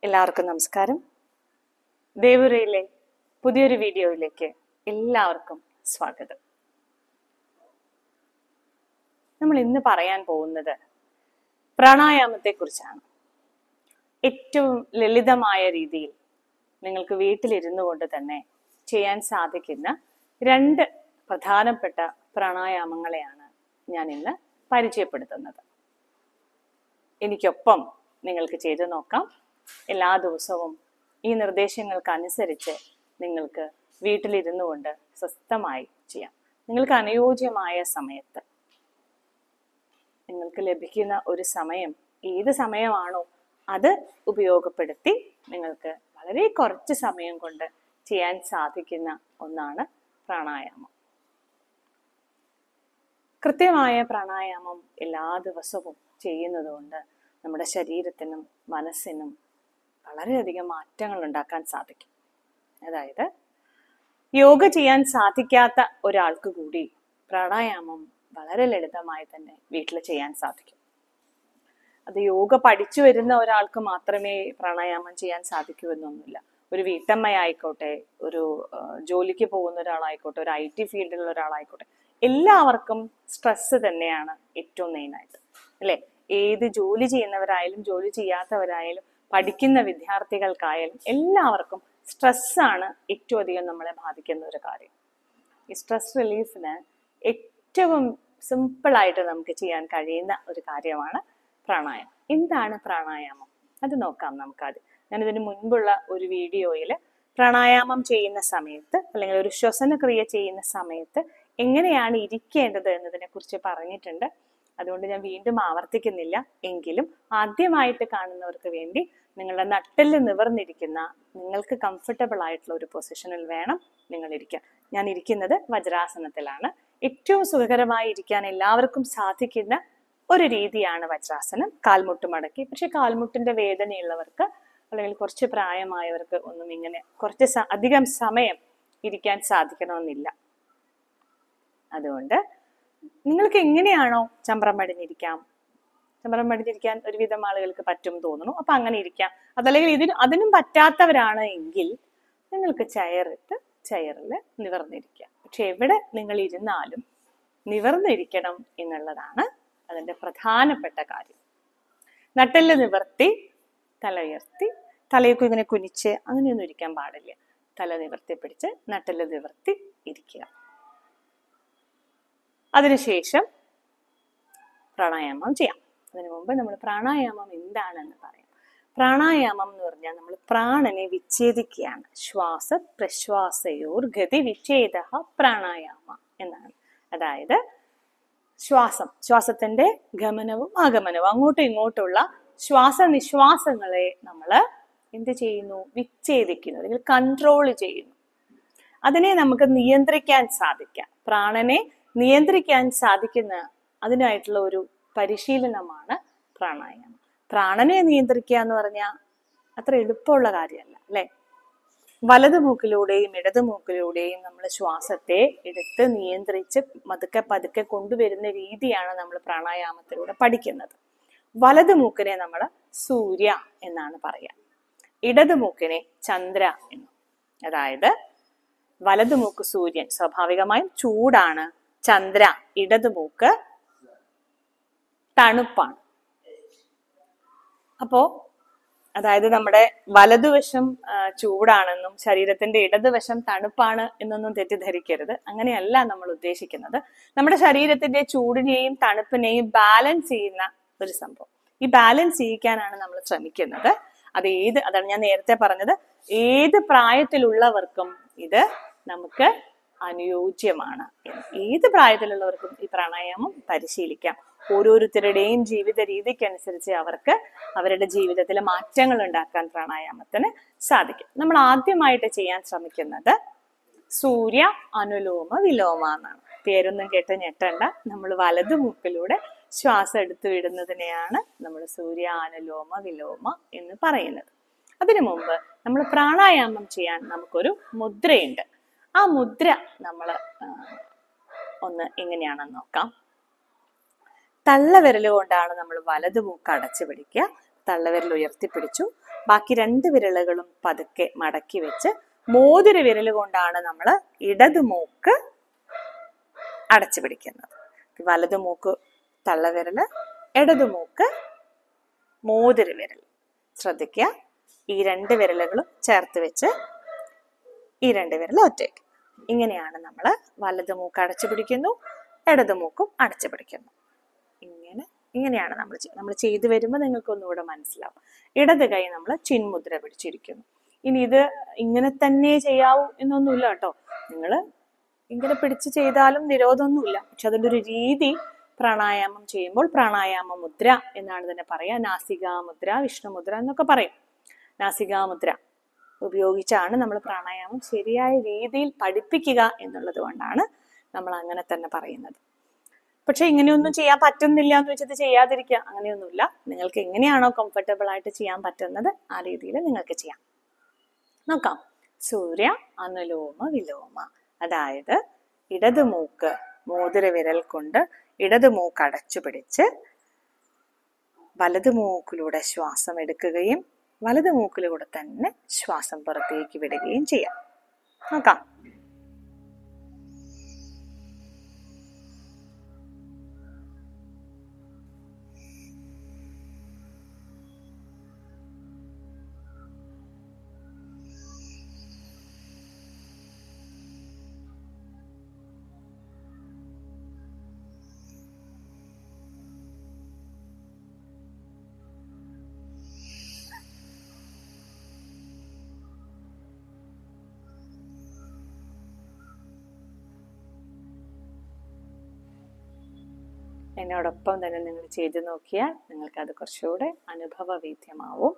എല്ലാവർക്കും നമസ്കാരം. ദേവുരയിലെ പുതിയൊരു വീഡിയോയിലേക്ക് എല്ലാവർക്കും സ്വാഗതം. നമ്മൾ ഇന്ന് പറയാൻ പോകുന്നത് പ്രാണായാമത്തെ കുറിച്ചാണ്. ഏറ്റവും ലളിതമായ രീതിയിൽ നിങ്ങൾക്ക് വീട്ടിലിരുന്നു കൊണ്ട് തന്നെ ചെയ്യാൻ സാധിക്കുന്ന 2 പ്രധാനപ്പെട്ട പ്രാണായാമങ്ങളെയാണ് ഞാൻ ഇന്ന് പരിചയപ്പെടുത്തുന്നത്. എനിക്കൊപ്പം നിങ്ങൾക്ക് ചെയ്തു നോക്കാം. എല്ലാ ദിവസവും ഈ നിർദ്ദേശങ്ങൾക്കനുസരിച്ച് നിങ്ങൾക്ക് വീട്ടിലിരുന്നു കൊണ്ട് സ്വസ്ഥമായി ചെയ്യാം. നിങ്ങൾക്ക് അനുയോജ്യമായ സമയത്ത് നിങ്ങൾക്ക് ലഭിക്കുന്ന ഒരു സമയം ഏത് സമയമാണോ അത് ഉപയോഗപ്പെടുത്തി നിങ്ങൾക്ക് വളരെ കുറച്ച് സമയം കൊണ്ട് ചെയ്യാൻ സാധിക്കുന്ന ഒന്നാണ് പ്രാണായാമം. കൃത്യമായ പ്രാണായാമം എല്ലാ ദിവസവും ചെയ്യുന്നതുകൊണ്ട് നമ്മുടെ ശരീരത്തിനും മനസ്സിനും വളരെയധികം മാറ്റങ്ങൾ ഉണ്ടാക്കാൻ സാധിക്കും. അതായത് യോഗ ചെയ്യാൻ സാധിക്കാത്ത ഒരാൾക്ക് കൂടി പ്രാണായാമം വളരെ ലളിതമായി തന്നെ വീട്ടിൽ ചെയ്യാൻ സാധിക്കും. അത് യോഗ പഠിച്ചു വരുന്ന ഒരാൾക്ക് മാത്രമേ പ്രാണായാമം ചെയ്യാൻ സാധിക്കൂ എന്നൊന്നുമില്ല. ഒരു വീട്ടമ്മയായിക്കോട്ടെ, ഒരു ജോലിക്ക് പോകുന്ന ഒരാളായിക്കോട്ടെ, ഒരു IT ഫീൽഡിലുള്ള ഒരാളായിക്കോട്ടെ, എല്ലാവർക്കും സ്ട്രെസ് തന്നെയാണ് ഏറ്റവും മെയിനായിട്ട്, അല്ലെ? ഏത് ജോലി ചെയ്യുന്നവരായാലും ജോലി ചെയ്യാത്തവരായാലും പഠിക്കുന്ന വിദ്യാർത്ഥികൾക്കായാലും എല്ലാവർക്കും സ്ട്രെസ്സാണ് ഏറ്റവും അധികം നമ്മളെ ബാധിക്കുന്ന ഒരു കാര്യം. ഈ സ്ട്രെസ് റിലീഫിന് ഏറ്റവും സിമ്പിളായിട്ട് നമുക്ക് ചെയ്യാൻ കഴിയുന്ന ഒരു കാര്യമാണ് പ്രാണായാമം. എന്താണ് പ്രാണായാമം? അത് നോക്കാം നമുക്കാദ്യം. ഞാനിതിന് മുൻപുള്ള ഒരു വീഡിയോയിൽ പ്രാണായാമം ചെയ്യുന്ന സമയത്ത് അല്ലെങ്കിൽ ഒരു ശ്വസനക്രിയ ചെയ്യുന്ന സമയത്ത് എങ്ങനെയാണ് ഇരിക്കേണ്ടത് എന്നതിനെ കുറിച്ച് പറഞ്ഞിട്ടുണ്ട്. അതുകൊണ്ട് ഞാൻ വീണ്ടും ആവർത്തിക്കുന്നില്ല. എങ്കിലും ആദ്യമായിട്ട് കാണുന്നവർക്ക് വേണ്ടി നിങ്ങളുടെ നട്ടെല്ല് നിവർന്നിരിക്കുന്ന നിങ്ങൾക്ക് കംഫർട്ടബിൾ ആയിട്ടുള്ള ഒരു പൊസിഷനിൽ വേണം നിങ്ങൾ ഇരിക്കാൻ. ഞാൻ ഇരിക്കുന്നത് വജ്രാസനത്തിലാണ്. ഏറ്റവും സുഖകരമായി ഇരിക്കാൻ എല്ലാവർക്കും സാധിക്കുന്ന ഒരു രീതിയാണ് വജ്രാസനം. കാൽമുട്ട് മടക്കി. പക്ഷെ കാൽമുട്ടിന്റെ വേദനയുള്ളവർക്ക് അല്ലെങ്കിൽ കുറച്ച് പ്രായമായവർക്ക് ഒന്നും ഇങ്ങനെ കുറച്ച് അധികം സമയം ഇരിക്കാൻ സാധിക്കണമെന്നില്ല. അതുകൊണ്ട് നിങ്ങൾക്ക് എങ്ങനെയാണോ ചമ്രം പടിഞ്ഞിരിക്കാം. ചമ്രം പടിഞ്ഞിരിക്കാൻ ഒരുവിധം ആളുകൾക്ക് പറ്റും തോന്നുന്നു. അപ്പൊ അങ്ങനെ ഇരിക്കാം. അതല്ലെങ്കിൽ അതിനും പറ്റാത്തവരാണ് എങ്കിൽ നിങ്ങൾക്ക് ചെയറിൽ നിവർന്നിരിക്കാം. പക്ഷെ എവിടെ നിങ്ങൾ ഇരുന്നാലും നിവർന്നിരിക്കണം എന്നുള്ളതാണ് അതിന്റെ പ്രധാനപ്പെട്ട കാര്യം. നട്ടെല്ല് നിവർത്തി, തല ഉയർത്തി, തലയൊക്കെ ഇങ്ങനെ കുനിച്ച് അങ്ങനെയൊന്നും ഇരിക്കാൻ പാടില്ല. തല നിവർത്തി പിടിച്ച് നട്ടെല്ല് നിവർത്തി ഇരിക്കുക. അതിനുശേഷം പ്രാണായാമം ചെയ്യാം. അതിനു മുമ്പ് നമ്മൾ പ്രാണായാമം എന്താണെന്ന് പറയാം. പ്രാണായാമം എന്ന് പറഞ്ഞാൽ നമ്മൾ പ്രാണനെ വിച്ഛേദിക്കുകയാണ്. ശ്വാസ പ്രശ്വാസയോർ ഗതി വിച്ഛേദ പ്രാണായാമ എന്നാണ്. അതായത് ശ്വാസത്തിന്റെ ഗമനവും ആഗമനവും അങ്ങോട്ടും ഇങ്ങോട്ടുള്ള ശ്വാസനിശ്വാസങ്ങളെ നമ്മൾ എന്ത് ചെയ്യുന്നു? വിച്ഛേദിക്കുന്നു, അല്ലെങ്കിൽ കൺട്രോൾ ചെയ്യുന്നു. അതിനെ നമുക്ക് നിയന്ത്രിക്കാൻ സാധിക്കാം. പ്രാണനെ നിയന്ത്രിക്കാൻ സാധിക്കുന്ന അതിനായിട്ടുള്ള ഒരു പരിശീലനമാണ് പ്രാണായാമം. പ്രാണനെ നിയന്ത്രിക്കുക എന്ന് പറഞ്ഞാൽ അത്ര എളുപ്പമുള്ള കാര്യമല്ല, അല്ലെ? വലതു മൂക്കിലൂടെയും ഇടതു മൂക്കിലൂടെയും നമ്മൾ ശ്വാസത്തെ എടുത്ത് നിയന്ത്രിച്ച് പതുക്കെ കൊണ്ടുവരുന്ന രീതിയാണ് നമ്മൾ പ്രാണായാമത്തിലൂടെ പഠിക്കുന്നത്. വലതു മൂക്കിനെ നമ്മൾ സൂര്യ എന്നാണ് പറയാ, ഇടതു മൂക്കിനെ ചന്ദ്ര എന്നും. അതായത് വലതു മൂക്ക് സൂര്യൻ, സ്വാഭാവികമായും ചൂടാണ്. ചന്ദ്ര, ഇടതു മൂക്ക് തണുപ്പാണ്. അപ്പോ അതായത് നമ്മുടെ വലതുവശം ചൂടാണെന്നും ശരീരത്തിന്റെ ഇടതുവശം തണുപ്പാണ് എന്നൊന്നും തെറ്റിദ്ധരിക്കരുത്. അങ്ങനെയല്ല നമ്മൾ ഉദ്ദേശിക്കുന്നത്. നമ്മുടെ ശരീരത്തിന്റെ ചൂടിനെയും തണുപ്പിനെയും ബാലൻസ് ചെയ്യുന്ന ഒരു സംഭവം. ഈ ബാലൻസ് ചെയ്യിക്കാനാണ് നമ്മൾ ശ്രമിക്കുന്നത്. അതാണ് ഞാൻ നേരത്തെ പറഞ്ഞത്, ഏത് പ്രായത്തിലുള്ളവർക്കും ഇത് നമുക്ക് അനുയോജ്യമാണ്. ഏത് പ്രായത്തിലുള്ളവർക്കും ഈ പ്രാണായാമം പരിശീലിക്കാം. ഓരോരുത്തരുടെയും ജീവിത രീതിക്കനുസരിച്ച് അവർക്ക് അവരുടെ ജീവിതത്തിൽ മാറ്റങ്ങൾ ഉണ്ടാക്കാൻ പ്രാണായാമത്തിന് സാധിക്കും. നമ്മൾ ആദ്യമായിട്ട് ചെയ്യാൻ ശ്രമിക്കുന്നത് സൂര്യ അനുലോമ വിലോമ എന്നാണ്. പേരൊന്നും കേട്ട് ഞെട്ടണ്ട. നമ്മൾ വലതു മൂക്കിലൂടെ ശ്വാസം എടുത്തു വിടുന്നതിനെയാണ് നമ്മൾ സൂര്യ അനുലോമ വിലോമ എന്ന് പറയുന്നത്. അതിനു മുമ്പ് നമ്മൾ പ്രാണായാമം ചെയ്യാൻ നമുക്കൊരു മുദ്രയുണ്ട്. ആ മുദ്ര നമ്മൾ ഒന്ന് എങ്ങനെയാണെന്ന് നോക്കാം. തള്ളവിരൽ കൊണ്ടാണ് നമ്മൾ വലതു മൂക്ക് അടച്ചു പിടിക്കുക. തള്ളവിരൽ ഉയർത്തിപ്പിടിച്ചു. ബാക്കി 2 വിരലുകളും പതുക്കെ മടക്കി വെച്ച് മോതിര വിരൽ കൊണ്ടാണ് നമ്മൾ ഇടത് മൂക്ക് അടച്ചു പിടിക്കുന്നത്. വലത് മൂക്ക് തള്ളവിരല്, ഇടത് മൂക്ക് മോതിര വിരൽ. ശ്രദ്ധിക്കുക, ഈ 2 വിരലുകളും ചേർത്ത് വെച്ച് ഈ 2 വിരൽ ഒറ്റയ്ക്ക്. ഇങ്ങനെയാണ് നമ്മൾ വലത് മൂക്ക് അടച്ചു പിടിക്കുന്നു, ഇടത് മൂക്കും അടച്ചു പിടിക്കുന്നു. ഇങ്ങനെയാണ് നമ്മൾ ചെയ്തു വരുമ്പോൾ നിങ്ങൾക്ക് ഒന്നുകൂടെ മനസ്സിലാവും. ഇടത് കൈ നമ്മൾ ചിന്മുദ്ര പിടിച്ചിരിക്കുന്നു. ഇനി ഇത് ഇങ്ങനെ തന്നെ ചെയ്യാവൂ എന്നൊന്നുമില്ല കേട്ടോ. നിങ്ങൾ ഇങ്ങനെ പിടിച്ച് ചെയ്താലും വിരോധമൊന്നുമില്ല. പക്ഷെ അതിൻ്റെ ഒരു രീതി പ്രാണായാമം ചെയ്യുമ്പോൾ പ്രാണായാമ മുദ്ര എന്നാണ് തന്നെ പറയാ. നാസികാമുദ്ര, വിഷ്ണുമുദ്ര എന്നൊക്കെ പറയും. നാസികാമുദ്ര ഉപയോഗിച്ചാണ് നമ്മൾ പ്രാണായാമം ശരിയായ രീതിയിൽ പഠിപ്പിക്കുക എന്നുള്ളത് കൊണ്ടാണ് നമ്മൾ അങ്ങനെ തന്നെ പറയുന്നത്. പക്ഷെ ഇങ്ങനെയൊന്നും ചെയ്യാൻ പറ്റുന്നില്ല എന്ന് വെച്ചിട്ട് ചെയ്യാതിരിക്കുക, അങ്ങനെയൊന്നുമില്ല. നിങ്ങൾക്ക് എങ്ങനെയാണോ കംഫർട്ടബിൾ ആയിട്ട് ചെയ്യാൻ പറ്റുന്നത് ആ രീതിയിൽ നിങ്ങൾക്ക് ചെയ്യാം. നോക്കാം. സൂര്യ അനുലോമ വിലോമ. അതായത് ഇടത് മൂക്ക് മോതിര വിരൽ കൊണ്ട് ഇടത് മൂക്ക് അടച്ചു പിടിച്ച് വലത് മൂക്കിലൂടെ ശ്വാസം എടുക്കുകയും വലത് മൂക്കിലൂടെ തന്നെ ശ്വാസം പുറത്തേക്ക് വിടുകയും ചെയ്യാം. നോക്കാം. എന്നോടൊപ്പം തന്നെ നിങ്ങൾ ചെയ്തു നോക്കിയാൽ നിങ്ങൾക്കത് കുറച്ചുകൂടെ അനുഭവവേദ്യമാവും.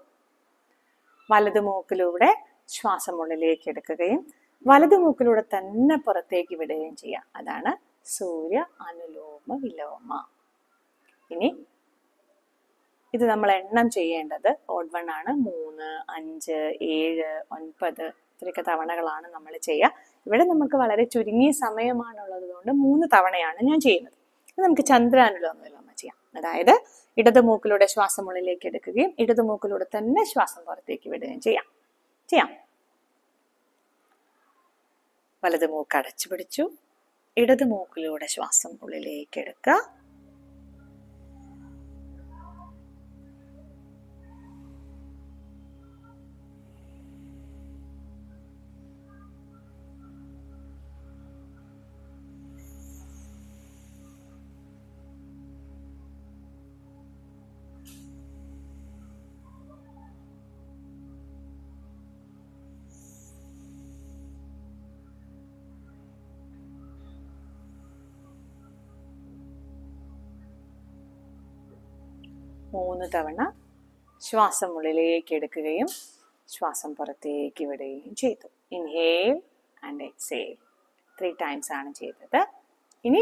വലത് മൂക്കിലൂടെ ശ്വാസം ഉള്ളിലേക്ക് എടുക്കുകയും വലത് മൂക്കിലൂടെ തന്നെ പുറത്തേക്ക് വിടുകയും ചെയ്യാം. അതാണ് സൂര്യ അനുലോമ വിലോമ. ഇനി ഇത് നമ്മൾ എണ്ണം ചെയ്യേണ്ടത് ഓഡ് വൺ ആണ്. 3, 5, 7, 9 ഇത്രയൊക്കെ തവണകളാണ് നമ്മൾ ചെയ്യുക. ഇവിടെ നമുക്ക് വളരെ ചുരുങ്ങിയ സമയമാണുള്ളത് കൊണ്ട് 3 തവണയാണ് ഞാൻ ചെയ്യുന്നത്. നമുക്ക് ചന്ദ്രാനുലോമ വിലോമ ചെയ്യാം. അതായത് ഇടത് മൂക്കിലൂടെ ശ്വാസം ഉള്ളിലേക്ക് എടുക്കുകയും ഇടത് മൂക്കിലൂടെ തന്നെ ശ്വാസം പുറത്തേക്ക് വിടുകയും ചെയ്യാം. വലത് മൂക്ക് അടച്ചു പിടിച്ചു, ഇടത് മൂക്കിലൂടെ ശ്വാസം ഉള്ളിലേക്ക് എടുക്കുക. മൂന്ന് തവണ ശ്വാസം ഉള്ളിലേക്ക് എടുക്കുകയും ശ്വാസം പുറത്തേക്ക് വിടുകയും ചെയ്തു. ഇൻഹേൽ ആൻഡ് എക്സേൽ 3 times ആണ് ചെയ്തത്. ഇനി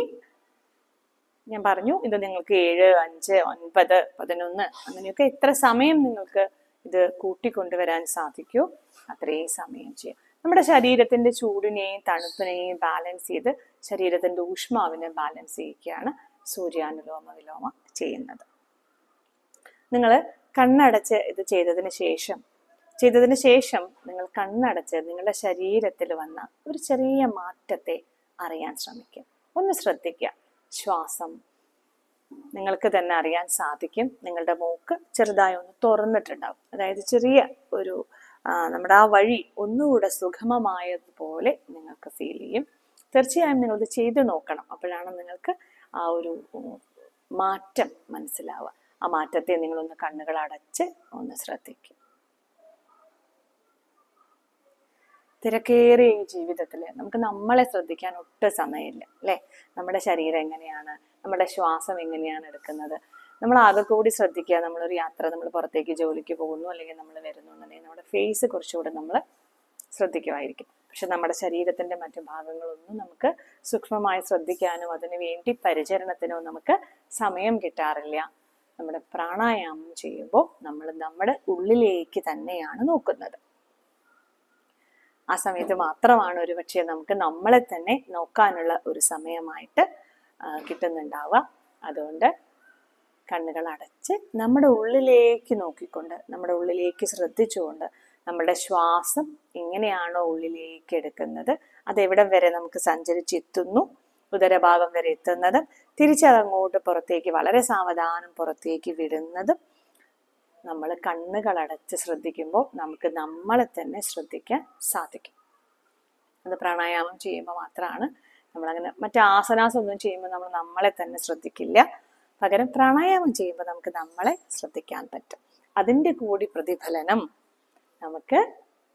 ഞാൻ പറഞ്ഞു, ഇത് നിങ്ങൾക്ക് 7, 5, 9, 11 അങ്ങനെയൊക്കെ എത്ര സമയം നിങ്ങൾക്ക് ഇത് കൂട്ടിക്കൊണ്ടുവരാൻ സാധിക്കൂ അത്രയും സമയം ചെയ്യാം. നമ്മുടെ ശരീരത്തിന്റെ ചൂടിനെയും തണുപ്പിനെയും ബാലൻസ് ചെയ്ത് ശരീരത്തിന്റെ ഊഷ്മാവിനെ ബാലൻസ് ചെയ്യുകയാണ് സൂര്യാനുലോമ വിലോമ ചെയ്യുന്നത്. നിങ്ങൾ കണ്ണടച്ച് ഇത് ചെയ്തതിന് ശേഷം നിങ്ങൾ കണ്ണടച്ച് നിങ്ങളുടെ ശരീരത്തിൽ വന്ന ഒരു ചെറിയ മാറ്റത്തെ അറിയാൻ ശ്രമിക്കുക. ഒന്ന് ശ്രദ്ധിക്കുക. ശ്വാസം നിങ്ങൾക്ക് തന്നെ അറിയാൻ സാധിക്കും. നിങ്ങളുടെ മൂക്ക് ചെറുതായി ഒന്ന് തുറന്നിട്ടുണ്ടാവും. അതായത് ചെറിയ ഒരു നമ്മുടെ ആ വഴി ഒന്നുകൂടെ സുഗമമായതുപോലെ നിങ്ങൾക്ക് ഫീൽ ചെയ്യും. തീർച്ചയായും നിങ്ങളിത് ചെയ്തു നോക്കണം. അപ്പോഴാണ് നിങ്ങൾക്ക് ആ ഒരു മാറ്റം മനസ്സിലാവുക. ആ മാറ്റത്തെ നിങ്ങളൊന്ന് കണ്ണുകൾ അടച്ച് ഒന്ന് ശ്രദ്ധിക്കും. തിരക്കേറിയ ഈ ജീവിതത്തിൽ നമുക്ക് നമ്മളെ ശ്രദ്ധിക്കാൻ ഒട്ടും സമയമില്ല അല്ലേ? നമ്മുടെ ശരീരം എങ്ങനെയാണ്, നമ്മുടെ ശ്വാസം എങ്ങനെയാണ് എടുക്കുന്നത്, നമ്മൾ ആകെ കൂടി ശ്രദ്ധിക്കുക. നമ്മളൊരു യാത്ര, നമ്മൾ പുറത്തേക്ക് ജോലിക്ക് പോകുന്നു അല്ലെങ്കിൽ നമ്മൾ വരുന്നു എന്നുണ്ടെങ്കിൽ നമ്മുടെ ഫേസ് കുറച്ചുകൂടെ നമ്മൾ ശ്രദ്ധിക്കുമായിരിക്കും. പക്ഷെ നമ്മുടെ ശരീരത്തിന്റെ മറ്റു ഭാഗങ്ങളൊന്നും നമുക്ക് സൂക്ഷ്മമായി ശ്രദ്ധിക്കാനോ അതിനു വേണ്ടി പരിചരണത്തിനോ നമുക്ക് സമയം കിട്ടാറില്ല. നമ്മുടെ പ്രാണായാമം ചെയ്യുമ്പോൾ നമ്മൾ നമ്മുടെ ഉള്ളിലേക്ക് തന്നെയാണ് നോക്കുന്നത്. ആ സമയത്ത് മാത്രമാണ് ഒരുപക്ഷെ നമുക്ക് നമ്മളെ തന്നെ നോക്കാനുള്ള ഒരു സമയമായിട്ട് കിട്ടുന്നുണ്ടാവുക. അതുകൊണ്ട് കണ്ണുകൾ അടച്ച് നമ്മുടെ ഉള്ളിലേക്ക് നോക്കിക്കൊണ്ട്, നമ്മുടെ ഉള്ളിലേക്ക് ശ്രദ്ധിച്ചുകൊണ്ട്, നമ്മുടെ ശ്വാസം എങ്ങനെയാണോ ഉള്ളിലേക്ക് എടുക്കുന്നത്, അതെവിടം വരെ നമുക്ക് സഞ്ചരിച്ചെത്തുന്നു, ഉദരഭാഗം വരെ എത്തുന്നതും തിരിച്ചതങ്ങോട്ട് പുറത്തേക്ക് വളരെ സാവധാനം പുറത്തേക്ക് വിടുന്നതും നമ്മൾ കണ്ണുകൾ അടച്ച് ശ്രദ്ധിക്കുമ്പോൾ നമുക്ക് നമ്മളെ തന്നെ ശ്രദ്ധിക്കാൻ സാധിക്കും. അത് പ്രാണായാമം ചെയ്യുമ്പോൾ മാത്രമാണ് നമ്മളങ്ങനെ മറ്റു ആസനാസ് ഒന്നും ചെയ്യുമ്പോൾ നമ്മൾ നമ്മളെ തന്നെ ശ്രദ്ധിക്കില്ല. പകരം പ്രാണായാമം ചെയ്യുമ്പോൾ നമുക്ക് നമ്മളെ ശ്രദ്ധിക്കാൻ പറ്റും. അതിൻ്റെ കൂടി പ്രതിഫലനം നമുക്ക്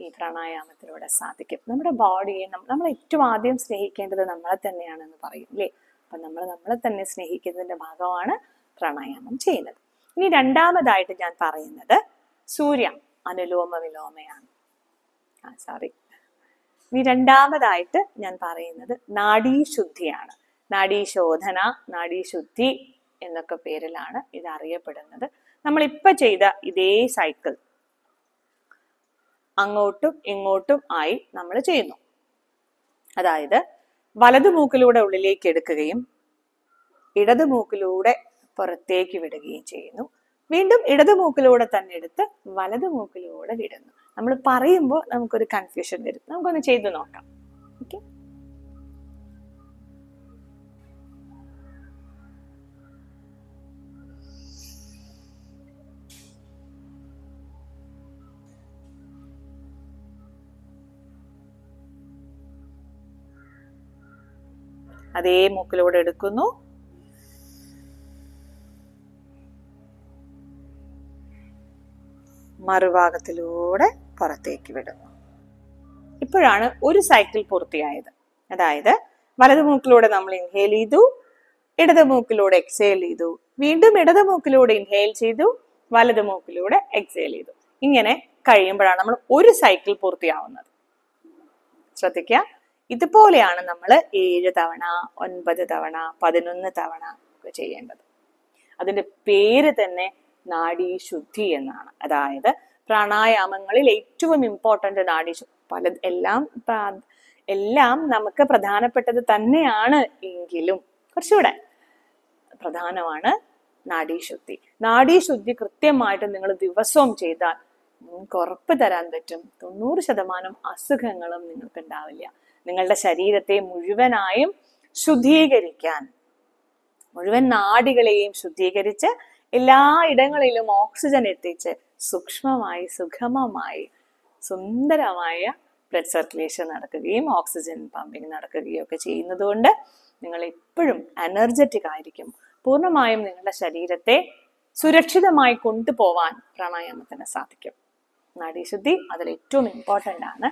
ഈ പ്രാണായാമത്തിലൂടെ സാധിക്കും. നമ്മുടെ ബോഡിയെ നമ്മൾ ഏറ്റവും ആദ്യം സ്നേഹിക്കേണ്ടത് നമ്മളെ തന്നെയാണെന്ന് പറയും അല്ലേ? അപ്പം നമ്മൾ നമ്മളെ തന്നെ സ്നേഹിക്കുന്നതിൻ്റെ ഭാഗമാണ് പ്രാണായാമം ചെയ്യുന്നത്. ഇനി രണ്ടാമതായിട്ട് ഞാൻ പറയുന്നത് സൂര്യ അനുലോമ വിലോമയാണ്. ഇനി രണ്ടാമതായിട്ട് ഞാൻ പറയുന്നത് നാഡീശുദ്ധിയാണ്. നാഡീശോധന, നാഡീശുദ്ധി എന്നൊക്കെ പേരിലാണ് ഇത് അറിയപ്പെടുന്നത്. നമ്മളിപ്പോൾ ചെയ്ത ഇതേ സൈക്കിൾ അങ്ങോട്ടും ഇങ്ങോട്ടും ആയി നമ്മൾ ചെയ്യുന്നു. അതായത് വലതു മൂക്കിലൂടെ ഉള്ളിലേക്ക് എടുക്കുകയും ഇടതു മൂക്കിലൂടെ പുറത്തേക്ക് വിടുകയും ചെയ്യുന്നു. വീണ്ടും ഇടതു മൂക്കിലൂടെ തന്നെ എടുത്ത് വലതു മൂക്കിലൂടെ വിടുന്നു. നമ്മൾ പറയുമ്പോൾ നമുക്കൊരു കൺഫ്യൂഷൻ വരും. നമുക്കൊന്ന് ചെയ്തു നോക്കാം. ഓക്കെ, അതേ മൂക്കിലൂടെ എടുക്കുന്നു, മറുഭാഗത്തിലൂടെ പുറത്തേക്ക് വിടുന്നു. ഇപ്പോഴാണ് ഒരു സൈക്കിൾ പൂർത്തിയായത്. അതായത് വലതു മൂക്കിലൂടെ നമ്മൾ ഇൻഹേൽ ചെയ്തു, ഇടത് മൂക്കിലൂടെ എക്സേൽ ചെയ്തു, വീണ്ടും ഇടത് മൂക്കിലൂടെ ഇൻഹേൽ ചെയ്തു, വലത് മൂക്കിലൂടെ എക്സേൽ ചെയ്തു. ഇങ്ങനെ കഴിയുമ്പോഴാണ് നമ്മൾ ഒരു സൈക്കിൾ പൂർത്തിയാവുന്നത്. ശ്രദ്ധിക്കുക, ഇതുപോലെയാണ് നമ്മൾ 7 തവണ, 9 തവണ, 11 തവണ ഒക്കെ ചെയ്യേണ്ടത്. അതിന്റെ പേര് തന്നെ നാഡീശുദ്ധി എന്നാണ്. അതായത് പ്രാണായാമങ്ങളിൽ ഏറ്റവും ഇമ്പോർട്ടൻ്റ് എല്ലാം നമുക്ക് പ്രധാനപ്പെട്ടത് തന്നെയാണ്, എങ്കിലും കുറച്ചുകൂടെ പ്രധാനമാണ് നാഡീശുദ്ധി. നാഡീശുദ്ധി കൃത്യമായിട്ട് നിങ്ങൾ ദിവസവും ചെയ്താൽ നിങ്ങൾക്ക് ഉറപ്പ് തരാൻ പറ്റും, 90% അസുഖങ്ങളും നിങ്ങൾക്ക് ഉണ്ടാവില്ല. നിങ്ങളുടെ ശരീരത്തെ മുഴുവനായും ശുദ്ധീകരിക്കാൻ, മുഴുവൻ നാഡികളെയും ശുദ്ധീകരിച്ച് എല്ലാ ഇടങ്ങളിലും ഓക്സിജൻ എത്തിച്ച് സൂക്ഷ്മമായി, സുഗമമായി, സുന്ദരമായ ബ്ലഡ് സർക്കുലേഷൻ നടക്കുകയും ഓക്സിജൻ പമ്പിങ് നടക്കുകയും ഒക്കെ ചെയ്യുന്നത് കൊണ്ട് നിങ്ങൾ എപ്പോഴും എനർജറ്റിക് ആയിരിക്കും. പൂർണ്ണമായും നിങ്ങളുടെ ശരീരത്തെ സുരക്ഷിതമായി കൊണ്ടുപോവാൻ പ്രാണായാമത്തിന് സാധിക്കും. നാഡീശുദ്ധി അതിൽ ഏറ്റവും ഇമ്പോർട്ടൻ്റ് ആണ്.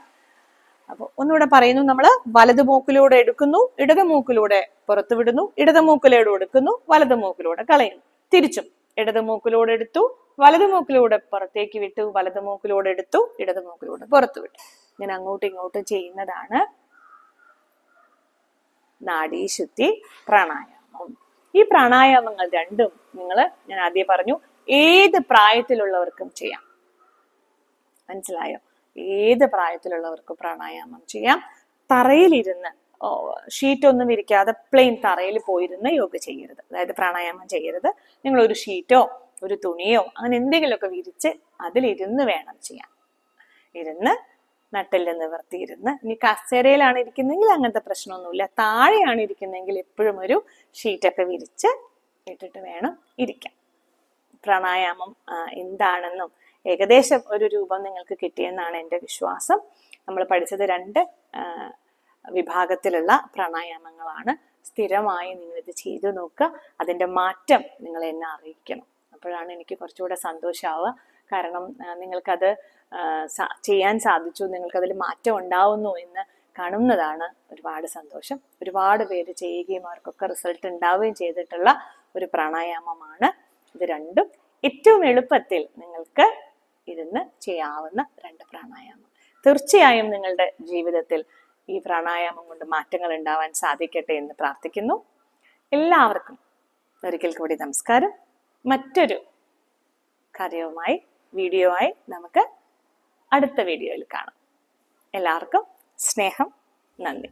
അപ്പോൾ ഒന്നുകൂടെ പറയുന്നു, നമ്മൾ വലതു മൂക്കിലൂടെ എടുക്കുന്നു, ഇടത് മൂക്കിലൂടെ പുറത്തു വിടുന്നു, ഇടത് മൂക്കിലൂടെ എടുക്കുന്നു, വലത് മൂക്കിലൂടെ കളയുന്നു. തിരിച്ചും ഇടത് മൂക്കിലൂടെ എടുത്തു, വലതു മൂക്കിലൂടെ പുറത്തേക്ക് വിട്ടു, വലത് മൂക്കിലൂടെ എടുത്തു, ഇടത് മൂക്കിലൂടെ പുറത്തു വിട്ടു. ഇങ്ങനെ അങ്ങോട്ടും ഇങ്ങോട്ടും ചെയ്യുന്നതാണ് നാഡീശുദ്ധി പ്രാണായാമം. ഈ പ്രാണായാമങ്ങൾ രണ്ടും ഞാൻ ആദ്യം പറഞ്ഞു, ഏത് പ്രായത്തിലുള്ളവർക്കും ചെയ്യാം. മനസ്സിലായോ? ഏത് പ്രായത്തിലുള്ളവർക്കും പ്രാണായാമം ചെയ്യാം. തറയിലിരുന്ന്, ഷീറ്റൊന്നും ഇരിക്കാതെ പ്ലെയിൻ തറയിൽ പോയിരുന്ന് യോഗ ചെയ്യരുത്, അതായത് പ്രാണായാമം ചെയ്യരുത്. നിങ്ങൾ ഒരു ഷീറ്റോ ഒരു തുണിയോ അങ്ങനെ എന്തെങ്കിലുമൊക്കെ വിരിച്ച് അതിലിരുന്ന് വേണം ചെയ്യാൻ. ഇരുന്ന് നട്ടെല്ല് നിവർത്തിയിരുന്ന്, ഇനി കസേരയിലാണ് ഇരിക്കുന്നെങ്കിൽ അങ്ങനത്തെ പ്രശ്നമൊന്നുമില്ല. താഴെയാണ് ഇരിക്കുന്നെങ്കിൽ എപ്പോഴും ഒരു ഷീറ്റൊക്കെ വിരിച്ച് ഇട്ടിട്ട് വേണം ഇരിക്കാൻ. പ്രാണായാമം എന്താണെന്നും ഏകദേശം ഒരു രൂപം നിങ്ങൾക്ക് കിട്ടിയെന്നാണ് എൻ്റെ വിശ്വാസം. നമ്മൾ പഠിച്ചത് 2 വിഭാഗത്തിലുള്ള പ്രാണായാമങ്ങളാണ്. സ്ഥിരമായി നിങ്ങളിത് ചെയ്തു നോക്കുക. അതിൻ്റെ മാറ്റം നിങ്ങൾ എന്നെ അറിയിക്കണം. അപ്പോഴാണ് എനിക്ക് കുറച്ചുകൂടെ സന്തോഷമാവുക. കാരണം നിങ്ങൾക്കത് ചെയ്യാൻ സാധിച്ചു, നിങ്ങൾക്കതിൽ മാറ്റം ഉണ്ടാവുന്നു എന്ന് കാണുന്നതാണ് ഒരുപാട് സന്തോഷം. ഒരുപാട് പേര് ചെയ്യുകയും അവർക്കൊക്കെ റിസൾട്ട് ഉണ്ടാവുകയും ചെയ്തിട്ടുള്ള ഒരു പ്രാണായാമമാണ് ഇത് രണ്ടും. ഏറ്റവും എളുപ്പത്തിൽ നിങ്ങൾക്ക് ഇരുന്ന് ചെയ്യാവുന്ന 2 പ്രാണായാമം. തീർച്ചയായും നിങ്ങളുടെ ജീവിതത്തിൽ ഈ പ്രാണായാമം കൊണ്ട് മാറ്റങ്ങൾ ഉണ്ടാവാൻ സാധിക്കട്ടെ എന്ന് പ്രാർത്ഥിക്കുന്നു. എല്ലാവർക്കും ഒരിക്കൽ കൂടി നമസ്കാരം. മറ്റൊരു കാര്യവുമായി, വീഡിയോ ആയി നമുക്ക് അടുത്ത വീഡിയോയിൽ കാണാം. എല്ലാവർക്കും സ്നേഹം, നന്ദി.